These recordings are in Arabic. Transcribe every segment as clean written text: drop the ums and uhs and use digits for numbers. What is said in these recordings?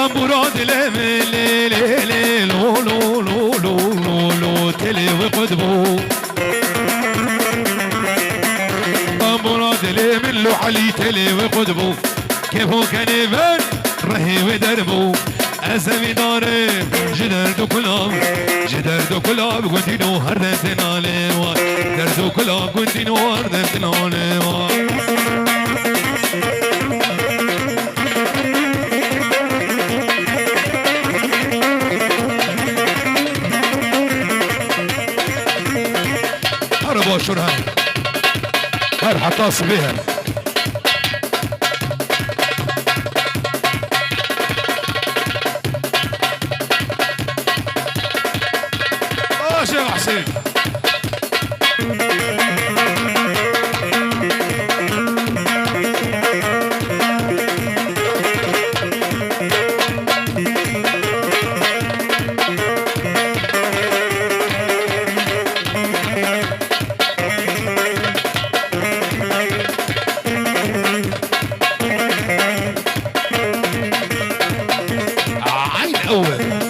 مراد لي لو لو لو لو لو لو تلي وقدبو مراد لي من لو علي تلي وقدبو كيفو كان يبان رهي ودربو أسمي داري جدر دو كلام جدر دو كلام قنتينو هردتنا ليوا جدر دو كلام قنتينو هردتنا ليوا هربوا شرها هر حطاس بها شيخ حسين عين اول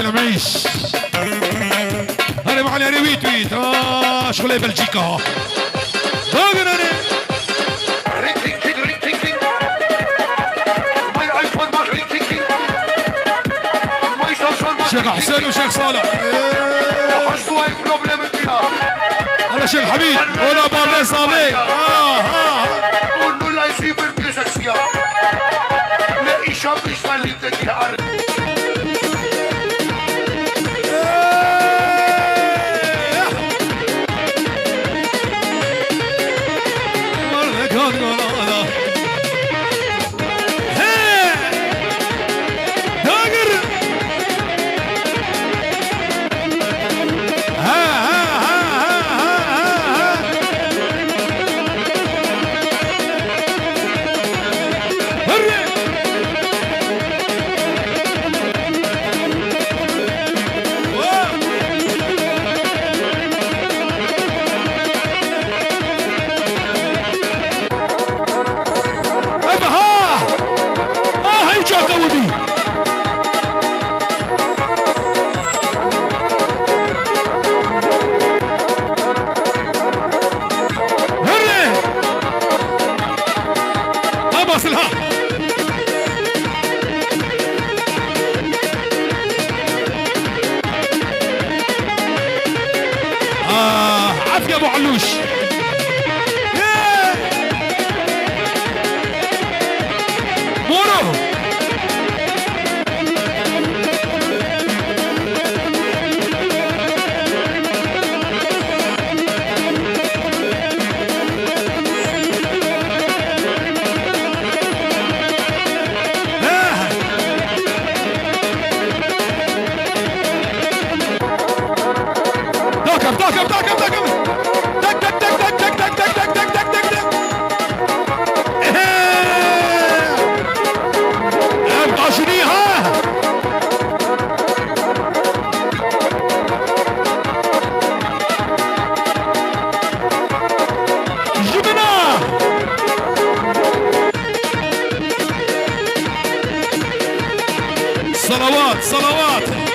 العميش هرب على ريويت ويت شغله بلجيكا باغر انا شيخ حسين وشيخ صالح هلا شيخ حبيب ولا بابا صابي قول لا يصير بالكسكسيا لا إيشاب إشمال التجار عافية ابو علوش مورو صلوات صلوات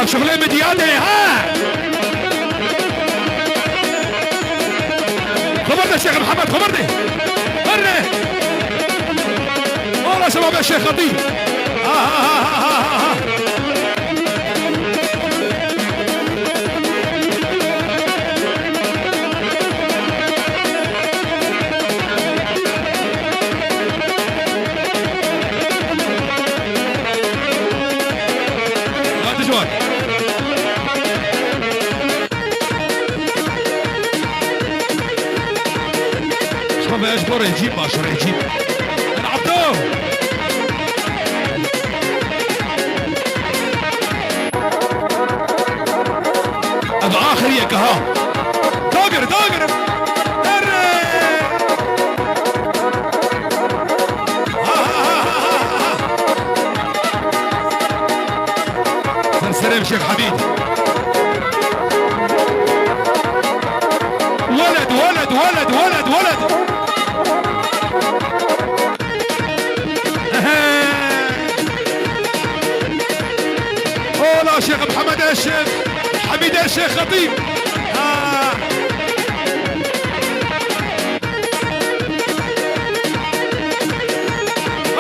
شغلين مديانة ها خبرنا الشيخ محمد خبرني والله شباب يا شيخ خطيب لا تجوال مصطفى اجبر يجيب باشر يجيب عبدو اخر يك ها داقر سلام شيخ حبيب ولد والله شيخ محمد الشيخ حميد الشيخ خطيب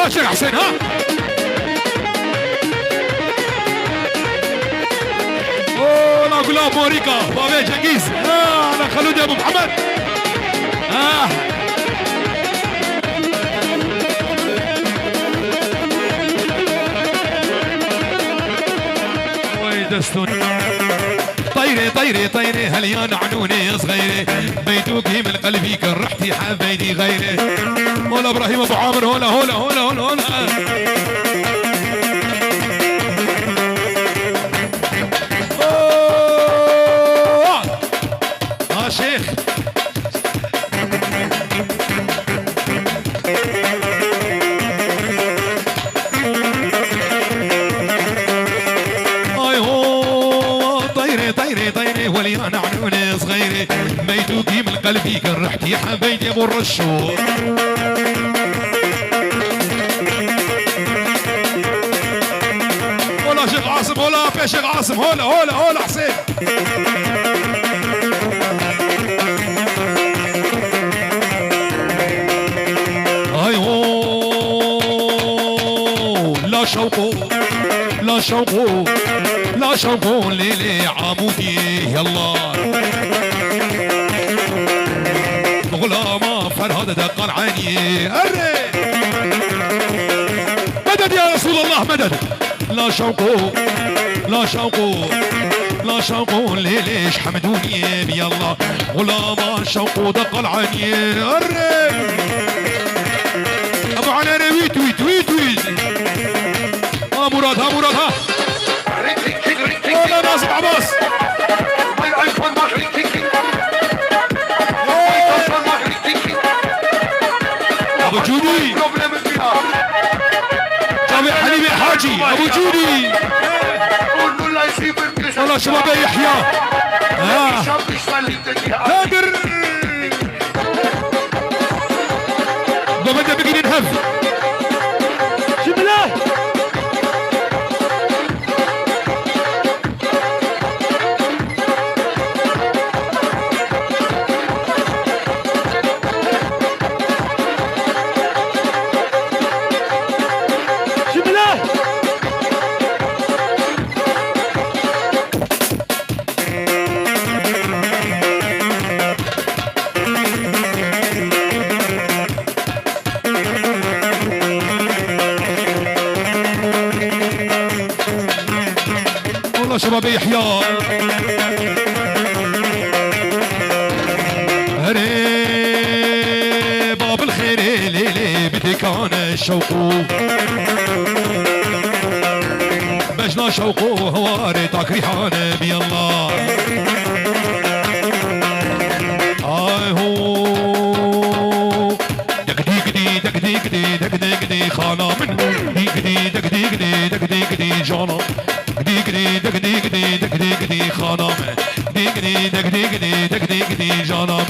شيخ حسين ها لا قلاب موريكا بابا جنقيز انا خلود يا ابو محمد ويدستون طيري هل يا نعنوني صغيري بيتوكي من قلبي كرحتي حبيدي غيري هولا ابراهيم ابو عامر هولا شيخ اي هو طيري ولي انا عنوني صغيري ميتوكي من قلبي كرحتي حبيبي ابو الرشور هولا شيخ عاصم هولا شيخ عاصم هولا حسين لا شوقه ليلي عمودي يلا غلامة فرهد دق العيني مدد يا رسول الله مدد لا شوقه ليليش حمدوني يلا غلامة شوقه دق العيني ابو عنانة ويت مراد ها والله ناصر عباس ابو جودي جامع حليمي حاجي ابو جودي والله شباب يحيى نادر بابا بقي نهف شبله شباب يحيى هري باب الخير ليلي بدك انا الشوق بجنا شوق هواري طاك ريحان بيالله هو دقدي خانا من دقدي جانا دقدي خانم دقدي جانم